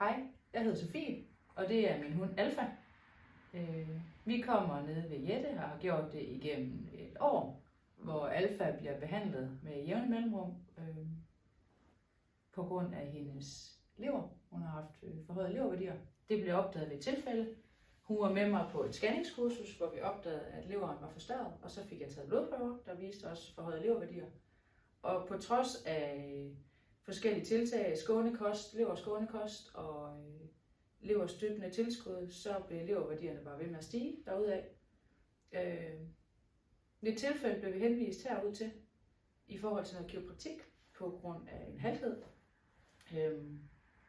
Hej, jeg hedder Sofie, og det er min hund Alfa. Vi kommer nede ved Jette og har gjort det igennem et år, hvor Alfa bliver behandlet med jævne mellemrum på grund af hendes lever. Hun har haft forhøjede leverværdier. Det blev opdaget ved et tilfælde. Hun var med mig på et scanningskursus, hvor vi opdagede, at leveren var forstørret, og så fik jeg taget blodprøver, der viste også forhøjede leverværdier. Og på trods af forskellige tiltag, skånekost, leverskånekost og leverstøttende tilskud, så blev leverværdierne bare ved med at stige derudaf. Ved et tilfælde blev vi henvist herud til i forhold til noget kiropraktik på grund af en halthed.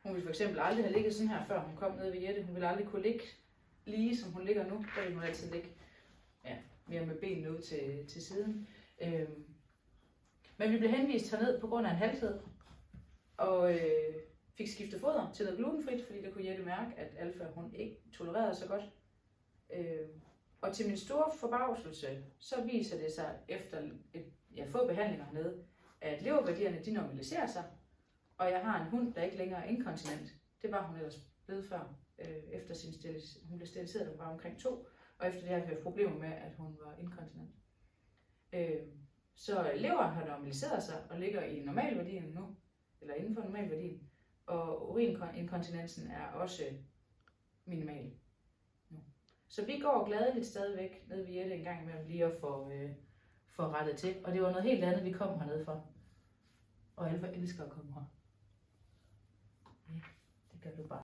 Hun ville for eksempel aldrig have ligget sådan her, før hun kom ned ved Jette. Hun ville aldrig kunne ligge lige, som hun ligger nu. Der ville hun altid ligge mere med benene ud til siden. Men vi blev henvist herned på grund af en halthed, og fik skiftet foder til noget glutenfrit, fordi der kunne Jette mærke, at Alfa hun ikke tolererede så godt. Og til min store forbavselse, så viser det sig efter få behandlinger hernede, at leverværdierne de normaliserer sig, og jeg har en hund, der ikke længere er inkontinent. Det var hun ellers blevet før, efter hun blev steriliseret, da hun var omkring 2, og efter det har jeg haft problemer med, at hun var inkontinent. Så leveren har normaliseret sig og ligger i normalværdien nu, eller inden for normalværdien, og urininkontinensen er også minimal nu. Så vi går gladeligt stadigvæk ned ved Jette en gang imellem lige at få rettet til, og det var noget helt andet, vi kom hernede for. Og Alfa elsker at komme her. Ja, det gør du bare.